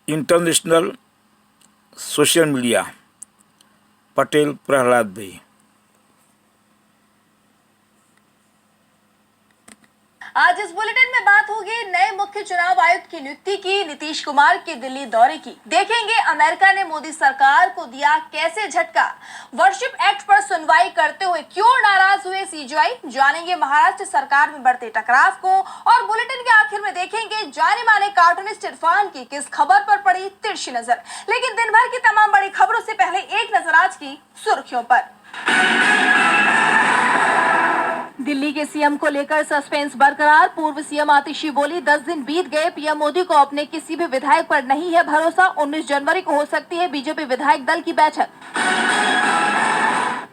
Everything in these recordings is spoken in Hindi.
International social media Patel Prahlad भाई। आज इस बुलेटिन में बात होगी नए मुख्य चुनाव आयुक्त की नियुक्ति की, नीतीश कुमार के दिल्ली दौरे की। देखेंगे अमेरिका ने मोदी सरकार को दिया कैसे झटका, वर्शिप एक्ट पर सुनवाई करते हुए क्यों नाराज हुए सीजीआई, जानेंगे महाराष्ट्र सरकार में बढ़ते टकराव को, और बुलेटिन के आखिर में देखेंगे जाने माने कार्टूनिस्ट इरफान की किस खबर पर पड़ी तिरछी नजर। लेकिन दिन भर की तमाम बड़ी खबरों से पहले एक नजर आज की सुर्खियों पर। दिल्ली के सीएम को लेकर सस्पेंस बरकरार, पूर्व सीएम आतिशी बोली 10 दिन बीत गए, पीएम मोदी को अपने किसी भी विधायक पर नहीं है भरोसा, 19 जनवरी को हो सकती है बीजेपी विधायक दल की बैठक।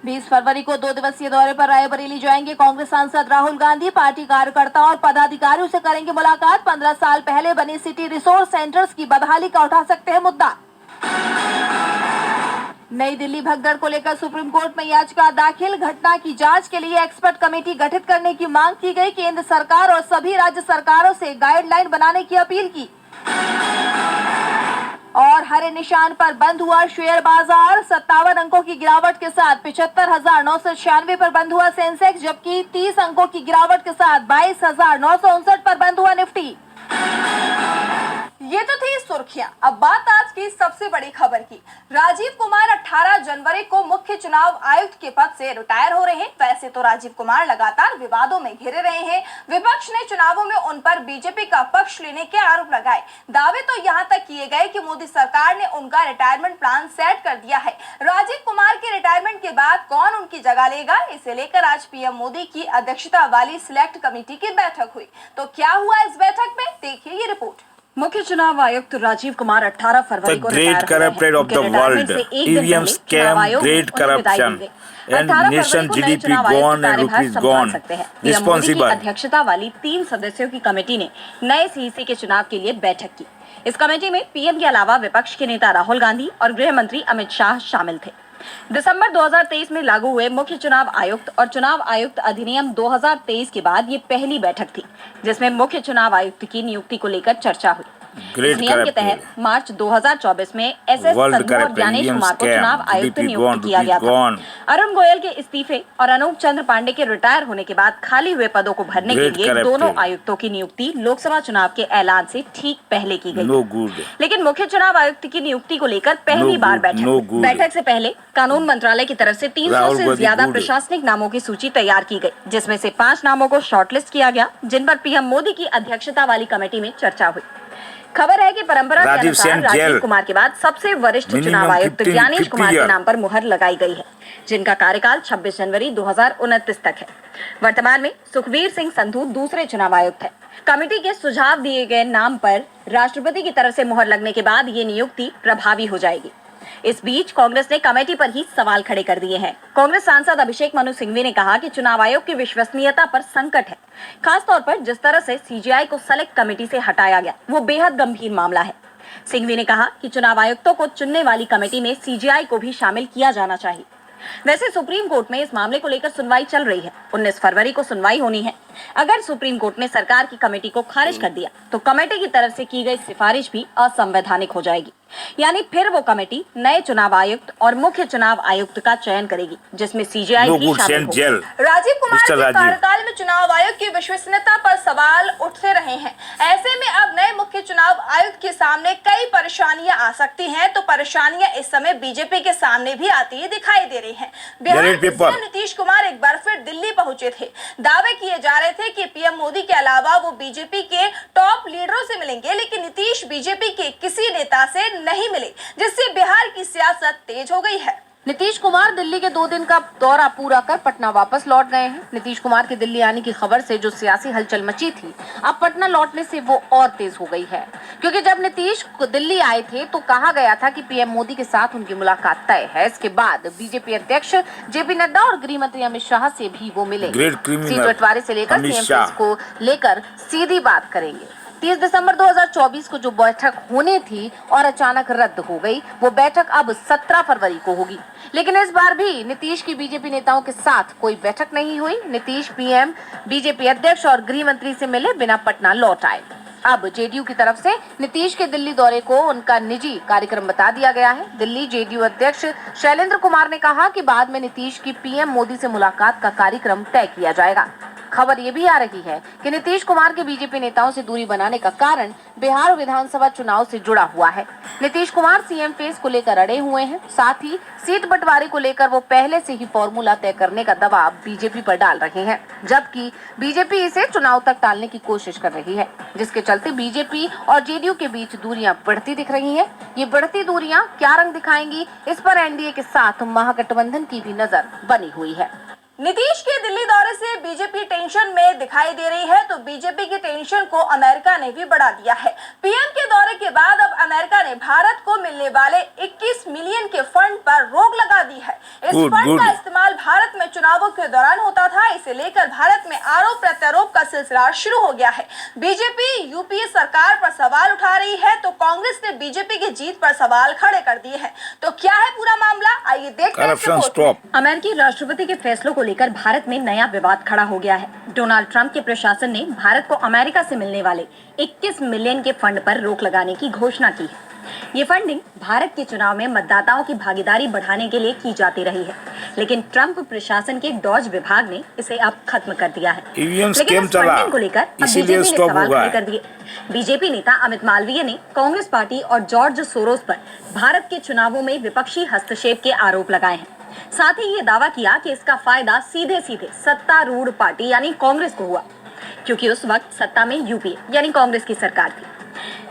20 फरवरी को 2 दिवसीय दौरे पर रायबरेली जाएंगे कांग्रेस सांसद राहुल गांधी, पार्टी कार्यकर्ताओं और पदाधिकारियों से करेंगे मुलाकात, 15 साल पहले बने सिटी रिसोर्स सेंटर्स की बदहाली का उठा सकते हैं मुद्दा। नई दिल्ली भगदड़ को लेकर सुप्रीम कोर्ट में याचिका दाखिल, घटना की जांच के लिए एक्सपर्ट कमेटी गठित करने की मांग की गई, केंद्र सरकार और सभी राज्य सरकारों से गाइडलाइन बनाने की अपील की। और हरे निशान पर बंद हुआ शेयर बाजार, 57 अंकों की गिरावट के साथ 75,996 पर बंद हुआ सेंसेक्स, जबकि 30 अंकों की गिरावट के साथ 22,959 पर बंद हुआ निफ्टी। ये तो थी सुर्खियां। अब बात आज की सबसे बड़ी खबर की। राजीव कुमार 18 जनवरी को मुख्य चुनाव आयुक्त के पद से रिटायर हो रहे हैं। वैसे तो राजीव कुमार लगातार विवादों में घिरे रहे हैं, विपक्ष ने चुनावों में उन पर बीजेपी का पक्ष लेने के आरोप लगाए। दावे तो यहां तक किए गए कि मोदी सरकार ने उनका रिटायरमेंट प्लान सेट कर दिया है। राजीव कुमार के रिटायरमेंट के बाद कौन उनकी जगह लेगा, इसे लेकर आज पीएम मोदी की अध्यक्षता वाली सिलेक्ट कमेटी की बैठक हुई। तो क्या हुआ इस बैठक में, देखिए ये रिपोर्ट। मुख्य चुनाव आयुक्त राजीव कुमार 18 फरवरी को great corrupted of the world, EVM scam, great corruption and nation GDP gone and rupees gone. Responsible अध्यक्षता वाली 3 सदस्यों की कमेटी ने नए सीईसी के चुनाव के लिए बैठक की। इस कमेटी में पीएम के अलावा विपक्ष के नेता राहुल गांधी और गृह मंत्री अमित शाह शामिल थे। दिसंबर 2023 में लागू हुए मुख्य चुनाव आयुक्त और चुनाव आयुक्त अधिनियम 2023 के बाद ये पहली बैठक थी जिसमें मुख्य चुनाव आयुक्त की नियुक्ति को लेकर चर्चा हुई। इस नियम के तहत मार्च 2024 में एसएस संधू और ज्ञानेश कुमार को चुनाव आयुक्त नियुक्त किया गया था। अरुण गोयल के इस्तीफे और अनूप चंद्र पांडे के रिटायर होने के बाद खाली हुए पदों को भरने के लिए दोनों आयुक्तों की नियुक्ति लोकसभा चुनाव के ऐलान से ठीक पहले की गई। लेकिन मुख्य चुनाव आयुक्त की नियुक्ति को लेकर पहली बार बैठक से पहले कानून मंत्रालय की तरफ से 300 से ज्यादा प्रशासनिक नामों की सूची तैयार की गई, जिसमें से 5 नामों को शॉर्टलिस्ट किया गया, जिन पर पीएम मोदी की अध्यक्षता वाली कमेटी में चर्चा हुई। खबर है कि परंपरा के अनुसार राजीव कुमार के बाद सबसे वरिष्ठ चुनाव आयुक्त ज्ञानेश कुमार के नाम पर मुहर लगाई गई है, जिनका कार्यकाल 26 जनवरी 2029 तक है। वर्तमान में सुखबीर सिंह संधू दूसरे चुनाव आयुक्त है। कमेटी के सुझाव दिए गए नाम पर राष्ट्रपति की तरफ से मुहर लगने के बाद ये नियुक्ति प्रभावी हो जाएगी। इस बीच कांग्रेस ने कमेटी पर ही सवाल खड़े कर दिए हैं। कांग्रेस सांसद अभिषेक मनु सिंघवी ने कहा कि चुनाव आयोग की विश्वसनीयता पर संकट है, खास तौर पर जिस तरह से सीजीआई को सेलेक्ट कमेटी से हटाया गया वो बेहद गंभीर मामला है। सिंघवी ने कहा कि चुनाव आयुक्तों को चुनने वाली कमेटी में सीजीआई को भी शामिल किया जाना चाहिए। वैसे सुप्रीम कोर्ट में इस मामले को लेकर सुनवाई चल रही है। 19 फरवरी को सुनवाई होनी है। अगर सुप्रीम कोर्ट ने सरकार की कमेटी को खारिज कर दिया तो कमेटी की तरफ से की गई सिफारिश भी असंवैधानिक हो जाएगी, यानी फिर वो कमेटी नए चुनाव आयुक्त और मुख्य चुनाव आयुक्त का चयन करेगी, जिसमें सीजीआई भी शामिल होगी। राजीव कुमार के कार्यकाल में चुनाव आयोग की विश्वसनीयता पर सवाल उठते रहे हैं। ऐसे में अब नए मुख्य चुनाव आयुक्त के सामने कई परेशानियां आ सकती हैं, तो परेशानियां इस समय बीजेपी के सामने भी आती दिखाई दे रही है। बिहार में नीतीश कुमार एक बार फिर दिल्ली पहुंचे थे। दावे किए जा रहे थे कि पीएम मोदी के अलावा वो बीजेपी के टॉप लीडरों से मिलेंगे, लेकिन नीतीश बीजेपी के किसी नेता से नहीं मिले, जिससे बिहार की सियासत तेज हो गई है। नीतीश कुमार दिल्ली के 2 दिन का दौरा पूरा कर पटना वापस लौट गए हैं। नीतीश कुमार के दिल्ली आने की खबर से जो सियासी हलचल मची थी, अब पटना लौटने से वो और तेज हो गई है, क्योंकि जब नीतीश दिल्ली आए थे तो कहा गया था कि पीएम मोदी के साथ उनकी मुलाकात तय है। इसके बाद बीजेपी अध्यक्ष जेपी नड्डा और गृह मंत्री अमित शाह से भी वो मिले। सीट बंटवारे से लेकर सीएम को लेकर सीधी बात करेंगे। 30 दिसंबर 2024 को जो बैठक होनी थी और अचानक रद्द हो गई, वो बैठक अब 17 फरवरी को होगी। लेकिन इस बार भी नीतीश की बीजेपी नेताओं के साथ कोई बैठक नहीं हुई। नीतीश पीएम, बीजेपी अध्यक्ष और गृह मंत्री से मिले बिना पटना लौट आए। अब जेडीयू की तरफ से नीतीश के दिल्ली दौरे को उनका निजी कार्यक्रम बता दिया गया है। दिल्ली जेडीयू अध्यक्ष शैलेंद्र कुमार ने कहा कि बाद में नीतीश की पीएम मोदी से मुलाकात का कार्यक्रम तय किया जाएगा। खबर ये भी आ रही है कि नीतीश कुमार के बीजेपी नेताओं से दूरी बनाने का कारण बिहार विधानसभा चुनाव से जुड़ा हुआ है। नीतीश कुमार सीएम फेस को लेकर अड़े हुए हैं, साथ ही सीट बंटवारे को लेकर वो पहले से ही फॉर्मूला तय करने का दबाव बीजेपी पर डाल रहे हैं, जबकि बीजेपी इसे चुनाव तक टालने की कोशिश कर रही है, जिसके चलते बीजेपी और जेडीयू के बीच दूरियां बढ़ती दिख रही हैं। ये बढ़ती दूरियां क्या रंग दिखाएंगी, इस पर एनडीए के साथ महागठबंधन की भी नजर बनी हुई है। नीतीश के दिल्ली दौरे से बीजेपी टेंशन में दिखाई दे रही है, तो बीजेपी की टेंशन को अमेरिका ने भी बढ़ा दिया है। पीएम के दौरे के बाद अब अमेरिका ने भारत को मिलने वाले 21 मिलियन के फंड पर रोक लगा दी है। इस फंड का इस्तेमाल भारत में चुनावों के दौरान होता था, इसे लेकर भारत में आरोप प्रत्यारोप का सिलसिला शुरू हो गया है। बीजेपी यूपीए सरकार पर सवाल उठा रही है, तो कांग्रेस ने बीजेपी की जीत पर सवाल खड़े कर दिए हैं। तो क्या है पूरा मामला, आइए देखते हैं। अमेरिकी राष्ट्रपति के फैसलों को लेकर भारत में नया विवाद खड़ा हो गया है। डोनाल्ड ट्रंप के प्रशासन ने भारत को अमेरिका से मिलने वाले 21 मिलियन के फंड पर रोक लगाने की घोषणा की है। ये फंडिंग भारत के चुनाव में मतदाताओं की भागीदारी बढ़ाने के लिए की जाती रही है, लेकिन ट्रंप प्रशासन के डॉज विभाग ने इसे अब खत्म कर दिया है। लेकिन इस फंडिंग को लेकर बीजेपी ने सवाल खड़े कर दिए। बीजेपी नेता अमित मालवीय ने कांग्रेस पार्टी और जॉर्ज सोरोस पर भारत के चुनावों में विपक्षी हस्तक्षेप के आरोप लगाए हैं। साथ ही ये दावा किया कि इसका फायदा सीधे सीधे सत्तारूढ़ पार्टी यानी कांग्रेस को हुआ, क्योंकि उस वक्त सत्ता में यूपीए यानी कांग्रेस की सरकार थी।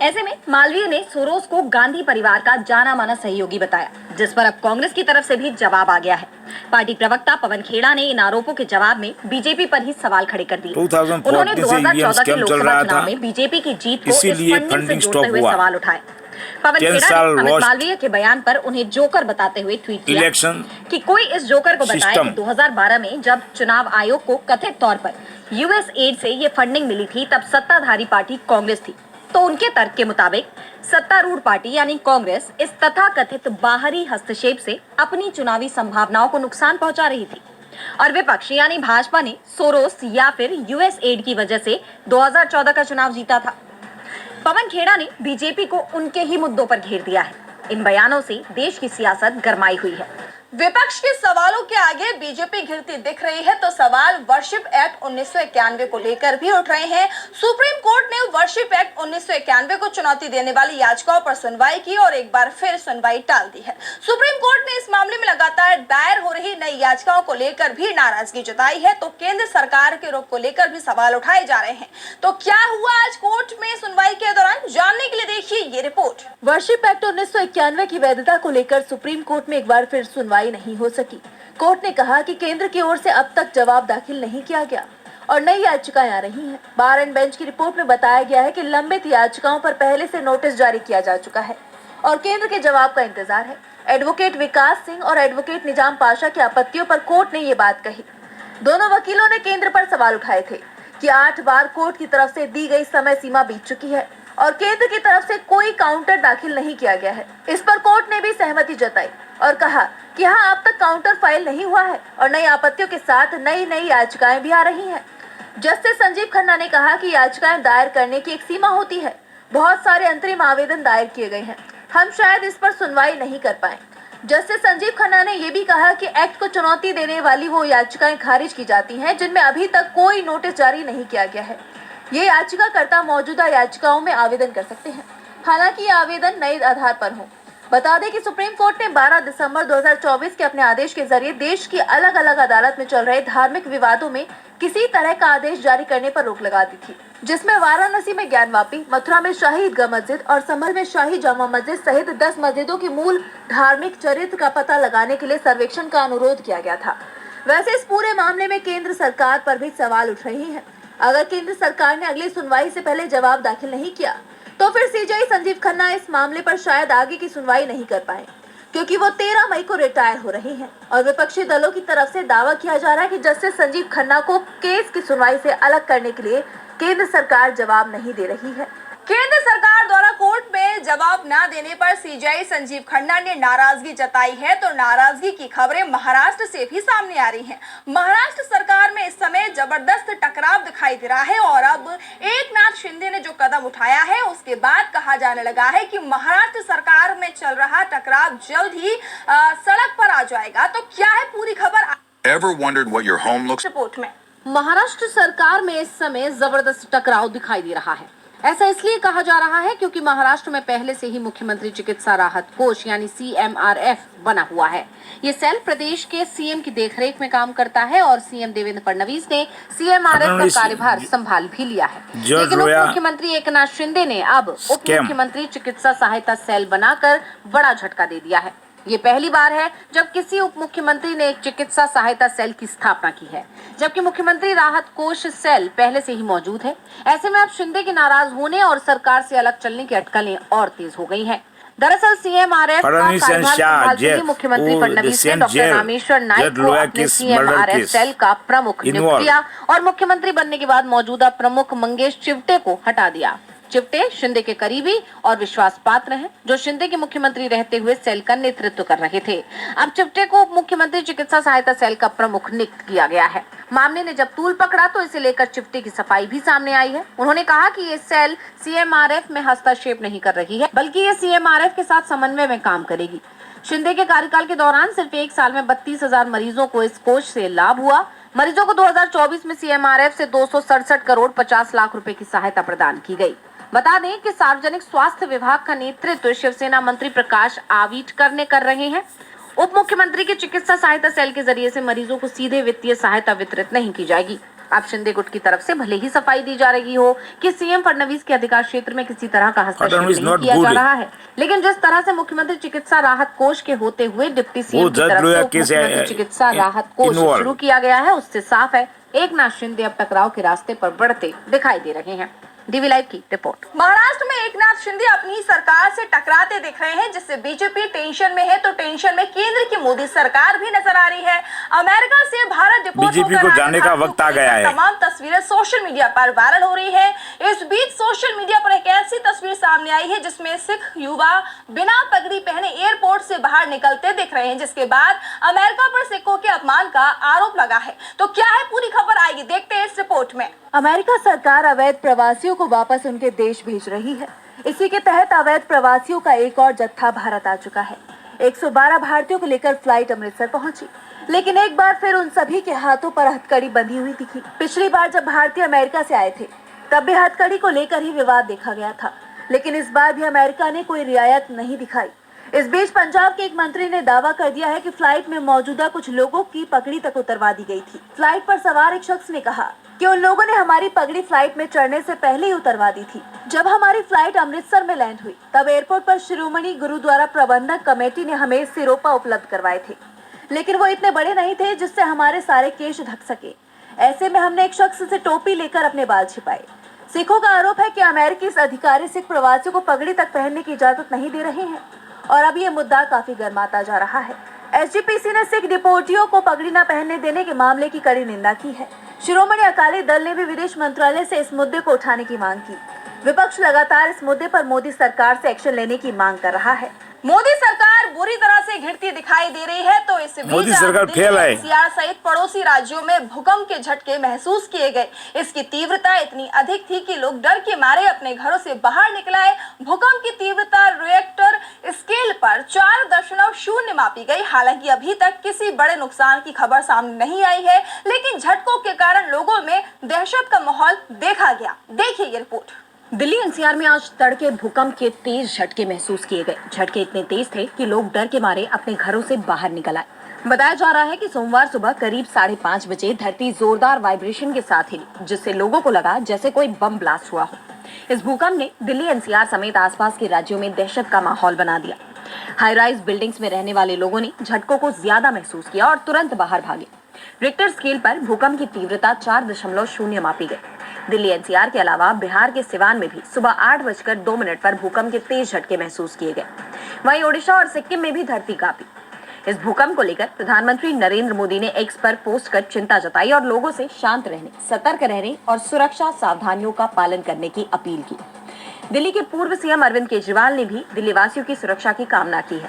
ऐसे में मालवीय ने सोरोस को गांधी परिवार का जाना माना सहयोगी बताया, जिस पर अब कांग्रेस की तरफ से भी जवाब आ गया है। पार्टी प्रवक्ता पवन खेड़ा ने इन आरोपों के जवाब में बीजेपी पर ही सवाल खड़े कर दिए। उन्होंने 2014 के लोकसभा चुनाव में बीजेपी की जीत को इस फंडिंग से जोड़ते हुए सवाल उठाए। पवन खेड़ा ने अमित मालवीय के बयान पर उन्हें जोकर बताते हुए ट्वीट किया कि कोई इस जोकर को बताए कि 2012 में जब चुनाव आयोग को कथित तौर पर यूएस एड से ये फंडिंग मिली थी, तब सत्ताधारी पार्टी कांग्रेस थी। तो उनके तर्क के मुताबिक सत्तारूढ़ पार्टी यानी कांग्रेस इस तथाकथित बाहरी हस्तक्षेप से अपनी चुनावी संभावनाओं को नुकसान पहुंचा रही थी, और विपक्ष यानी भाजपा ने सोरोस या फिर यूएस एड की वजह से 2014 का चुनाव जीता था। पवन खेड़ा ने बीजेपी को उनके ही मुद्दों पर घेर दिया है। इन बयानों से देश की सियासत गरमाई हुई है। विपक्ष के सवालों के आगे बीजेपी घिरती दिख रही है, तो सवाल वर्शिप एक्ट 1991 को लेकर भी उठ रहे हैं। सुप्रीम कोर्ट ने वर्शिप एक्ट 1991 को चुनौती देने वाली याचिकाओं पर सुनवाई की और एक बार फिर सुनवाई टाल दी है। सुप्रीम कोर्ट ने इस मामले में लगातार दायर हो रही नई याचिकाओं को लेकर भी नाराजगी जताई है, तो केंद्र सरकार के रुख को लेकर भी सवाल उठाए जा रहे हैं। तो क्या हुआ आज कोर्ट में सुनवाई के दौरान, जानने के लिए देखिए ये रिपोर्ट। वर्शिप एक्ट 1991 की वैधता को लेकर सुप्रीम कोर्ट में एक बार फिर सुनवाई नहीं हो सकी। कोर्ट ने कहा कि केंद्र की ओर से अब तक जवाब दाखिल नहीं किया गया और नई याचिकाएं आ रही हैं। बार एंड बेंच की रिपोर्ट में बताया गया है कि लंबित याचिकाओं पर पहले से नोटिस जारी किया जा चुका है और केंद्र के जवाब का इंतजार है। एडवोकेट विकास सिंह और एडवोकेट निजाम पाशा की आपत्तियों पर कोर्ट ने ये बात कही। दोनों वकीलों ने केंद्र पर सवाल उठाए थे कि 8 बार कोर्ट की तरफ से दी गई समय सीमा बीत चुकी है और केंद्र की तरफ से कोई काउंटर दाखिल नहीं किया गया है। इस पर कोर्ट ने भी सहमति जताई और कहा कि हाँ, अब तक काउंटर फाइल नहीं हुआ है और नई आपत्तियों के साथ नई याचिकाएं भी आ रही हैं। जस्टिस संजीव खन्ना ने कहा कि याचिकाएं दायर करने की एक सीमा होती है। बहुत सारे अंतरिम आवेदन दायर किए गए हैं, हम शायद इस पर सुनवाई नहीं कर पाए। जस्टिस संजीव खन्ना ने यह भी कहा कि एक्ट को चुनौती देने वाली वो याचिकाएं खारिज की जाती हैं जिनमें अभी तक कोई नोटिस जारी नहीं किया गया है। ये याचिकाकर्ता मौजूदा याचिकाओं में आवेदन कर सकते हैं, हालांकि ये आवेदन नए आधार पर हो। बता दें कि सुप्रीम कोर्ट ने 12 दिसंबर 2024 के अपने आदेश के जरिए देश की अलग अलग अदालत में चल रहे धार्मिक विवादों में किसी तरह का आदेश जारी करने पर रोक लगा दी थी, जिसमें वाराणसी में ज्ञानवापी, मथुरा में शाही ईदगाह मस्जिद और संभल में शाही जामा मस्जिद सहित 10 मस्जिदों के मूल धार्मिक चरित्र का पता लगाने के लिए सर्वेक्षण का अनुरोध किया गया था। वैसे इस पूरे मामले में केंद्र सरकार पर भी सवाल उठ रही है। अगर केंद्र सरकार ने अगली सुनवाई से पहले जवाब दाखिल नहीं किया तो फिर सीजेआई संजीव खन्ना इस मामले पर शायद आगे की सुनवाई नहीं कर पाए, क्योंकि वो 13 मई को रिटायर हो रहे हैं और विपक्षी दलों की तरफ से दावा किया जा रहा है कि जस्टिस संजीव खन्ना को केस की सुनवाई से अलग करने के लिए केंद्र सरकार जवाब नहीं दे रही है। केंद्र सरकार द्वारा कोर्ट में जवाब न देने पर सीजेआई संजीव खन्ना ने नाराजगी जताई है, तो नाराजगी की खबरें महाराष्ट्र से भी सामने आ रही हैं। महाराष्ट्र सरकार में इस समय जबरदस्त टकराव दिखाई दे रहा है और अब एकनाथ शिंदे ने जो कदम उठाया है उसके बाद कहा जाने लगा है कि महाराष्ट्र सरकार में चल रहा टकराव जल्द ही सड़क पर आ जाएगा। तो क्या है पूरी खबर? Ever wondered what your home looks? Report में महाराष्ट्र सरकार में इस समय जबरदस्त टकराव दिखाई दे रहा है। ऐसा इसलिए कहा जा रहा है क्योंकि महाराष्ट्र में पहले से ही मुख्यमंत्री चिकित्सा राहत कोष यानी CMRF बना हुआ है। ये सेल प्रदेश के सीएम की देखरेख में काम करता है और सीएम देवेंद्र फडणवीस ने CMRF का कार्यभार संभाल भी लिया है। लेकिन उप मुख्यमंत्री एकनाथ शिंदे ने अब उप मुख्यमंत्री चिकित्सा सहायता सेल बनाकर बड़ा झटका दे दिया है। ये पहली बार है जब किसी उप मुख्यमंत्री ने एक चिकित्सा सहायता सेल की स्थापना की है, जबकि मुख्यमंत्री राहत कोष सेल पहले से ही मौजूद है। ऐसे में अब शिंदे के नाराज होने और सरकार से अलग चलने की अटकलें और तेज हो गई हैं। दरअसल CMRF का कार्यभार संभालते ही मुख्यमंत्री फडणवीस ने डॉक्टर रामेश्वर नाइक को अपने CMRF सेल का प्रमुख नियुक्त किया और मुख्यमंत्री बनने के बाद मौजूदा प्रमुख मंगेश चिवटे को हटा दिया। चिवटे शिंदे के करीबी और विश्वास पात्र हैं, जो शिंदे के मुख्यमंत्री रहते हुए सेल का नेतृत्व कर रहे थे। अब चिवटे को उप मुख्यमंत्री चिकित्सा सहायता सेल का प्रमुख नियुक्त किया गया है। मामले ने जब तूल पकड़ा तो इसे लेकर चिवटे की सफाई भी सामने आई है। उन्होंने कहा कि ये सेल CMRF में हस्तक्षेप नहीं कर रही है, बल्कि ये CMRF के साथ समन्वय में काम करेगी। शिंदे के कार्यकाल के दौरान सिर्फ एक साल में 32,000 मरीजों को इस कोष से लाभ हुआ। मरीजों को 2024 में CMRF से 267 करोड़ 50 लाख रुपए की सहायता प्रदान की गई। बता दें कि सार्वजनिक स्वास्थ्य विभाग का नेतृत्व शिवसेना मंत्री प्रकाश आविटकर ने कर रहे हैं। उप मुख्यमंत्री की चिकित्सा सहायता सेल के जरिए से मरीजों को सीधे वित्तीय सहायता वितरित नहीं की जाएगी। अब शिंदे गुट की तरफ से भले ही सफाई दी जा रही हो कि सीएम फडणवीस के अधिकार क्षेत्र में किसी तरह का हस्तक्षेप नहीं किया जा रहा है, लेकिन जिस तरह से मुख्यमंत्री चिकित्सा राहत कोष के होते हुए डिप्टी सीएम की तरफ से मुख्यमंत्री चिकित्सा राहत कोष शुरू किया गया है, उससे साफ है एकनाथ शिंदे अब टकराव के रास्ते पर बढ़ते दिखाई दे रहे हैं। डीवी लाइव की रिपोर्ट। महाराष्ट्र में एकनाथ शिंदे अपनी सरकार से टकराते दिख रहे हैं, जिससे बीजेपी टेंशन में है, तो टेंशन में केंद्र की मोदी सरकार भी नजर आ रही है। अमेरिका से भारत डिपोर्ट बीजेपी को जाने का वक्त आ गया है। तमाम तस्वीरें सोशल मीडिया पर वायरल हो रही है। इस बीच सोशल मीडिया पर एक ऐसी तस्वीर सामने आई है जिसमें सिख युवा बिना पगड़ी पहने एयरपोर्ट से बाहर निकलते दिख रहे हैं, जिसके बाद अमेरिका पर सिखों के अपमान का आरोप लगा है। तो क्या है पूरी खबर, आएगी देखते हैं इस रिपोर्ट में। अमेरिका सरकार अवैध प्रवासियों को वापस उनके देश भेज रही है। इसी के तहत अवैध प्रवासियों का एक और जत्था भारत आ चुका है। 112 भारतीयों को लेकर फ्लाइट अमृतसर पहुंची, लेकिन एक बार फिर उन सभी के हाथों पर हथकड़ी बंधी हुई दिखी। पिछली बार जब भारतीय अमेरिका से आए थे तब भी हथकड़ी को लेकर ही विवाद देखा गया था, लेकिन इस बार भी अमेरिका ने कोई रियायत नहीं दिखाई। इस बीच पंजाब के एक मंत्री ने दावा कर दिया है कि फ्लाइट में मौजूदा कुछ लोगों की पगड़ी तक उतरवा दी गई थी। फ्लाइट पर सवार एक शख्स ने कहा कि उन लोगों ने हमारी पगड़ी फ्लाइट में चढ़ने से पहले ही उतरवा दी थी। जब हमारी फ्लाइट अमृतसर में लैंड हुई तब एयरपोर्ट पर शिरोमणि गुरुद्वारा प्रबंधक कमेटी ने हमें सिरोपा उपलब्ध करवाए थे, लेकिन वो इतने बड़े नहीं थे जिससे हमारे सारे केश ढक सके। ऐसे में हमने एक शख्स से टोपी लेकर अपने बाल छिपाए। सिखों का आरोप है कि अमेरिकी अधिकारी सिख प्रवासियों को पगड़ी तक पहनने की इजाजत नहीं दे रहे हैं और अब ये मुद्दा काफी गर्माता जा रहा है। SGPC ने सिख डिपोर्टियों को पगड़ी न पहनने देने के मामले की कड़ी निंदा की है। शिरोमणि अकाली दल ने भी विदेश मंत्रालय से इस मुद्दे को उठाने की मांग की। विपक्ष लगातार इस मुद्दे पर मोदी सरकार से एक्शन लेने की मांग कर रहा है। मोदी सरकार बुरी तरह से घिरती दिखाई दे रही है, तो इस बीच मोदी सरकार फेल है। NCR सहित पड़ोसी राज्यों में भूकंप के झटके महसूस किए गए। इसकी तीव्रता इतनी अधिक थी कि लोग डर के मारे अपने घरों से बाहर निकल आए। भूकंप की तीव्रता रिएक्टर स्केल पर 4.0 मापी गई। हालांकि अभी तक किसी बड़े नुकसान की खबर सामने नहीं आई है, लेकिन झटकों के कारण लोगों में दहशत का माहौल देखा गया। देखिए ये रिपोर्ट। दिल्ली NCR में आज तड़के भूकंप के तेज झटके महसूस किए गए। झटके इतने तेज थे कि लोग डर के मारे अपने घरों से बाहर निकल आए। बताया जा रहा है कि सोमवार सुबह करीब 5:30 बजे धरती जोरदार वाइब्रेशन के साथ हिली, जिससे लोगों को लगा जैसे कोई बम ब्लास्ट हुआ हो। इस भूकंप ने दिल्ली NCR समेत आसपास के राज्यों में दहशत का माहौल बना दिया। हाई राइज बिल्डिंग्स में रहने वाले लोगों ने झटकों को ज्यादा महसूस किया और तुरंत बाहर भागे। रिक्टर स्केल पर भूकंप की तीव्रता 4.0 मापी गई। दिल्ली NCR के अलावा बिहार के सिवान में भी सुबह 8:02 पर भूकंप के तेज झटके महसूस किए गए। वहीं ओडिशा और सिक्किम में भी धरती कांपी। इस भूकंप को लेकर प्रधानमंत्री नरेंद्र मोदी ने एक्स पर पोस्ट कर चिंता जताई और लोगों से शांत रहने, सतर्क रहने और सुरक्षा सावधानियों का पालन करने की अपील की। दिल्ली के पूर्व सीएम अरविंद केजरीवाल ने भी दिल्ली वासियों की सुरक्षा की कामना की है।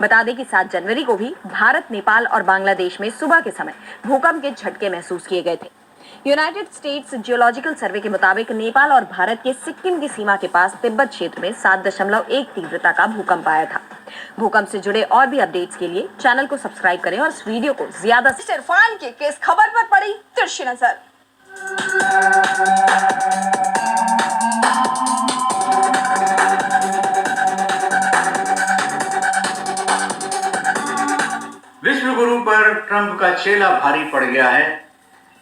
बता दें कि 7 जनवरी को भी भारत, नेपाल और बांग्लादेश में सुबह के समय भूकंप के झटके महसूस किए गए थे। यूनाइटेड स्टेट्स जियोलॉजिकल सर्वे के मुताबिक नेपाल और भारत के सिक्किम की सीमा के पास तिब्बत क्षेत्र में 7.1 तीव्रता का भूकंप आया था। भूकंप से जुड़े और भी अपडेट्स के लिए चैनल को सब्सक्राइब करें और इस वीडियो को ज्यादा से इरफान के केस खबर पर पड़ी तिरछी नजर। विश्व गुरु पर ट्रंप का चेला भारी पड़ गया है।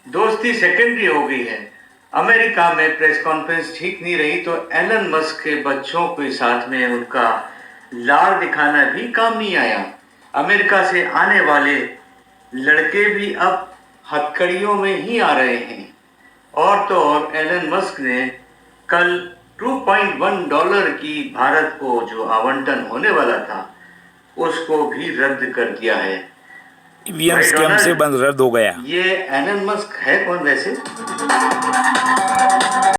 दोस्ती सेकेंडरी हो गई है। अमेरिका में प्रेस कॉन्फ्रेंस ठीक नहीं रही तो एलन मस्क के बच्चों के साथ में उनका लाड़ दिखाना भी काम नहीं आया। अमेरिका से आने वाले लड़के भी अब हथकड़ियों में ही आ रहे हैं। और तो और एलन मस्क ने कल $2.1 की भारत को जो आवंटन होने वाला था उसको भी रद्द कर दिया है। ईवीएम स्कैम से बंद रद्द हो गया। ये एलन मस्क है कौन वैसे?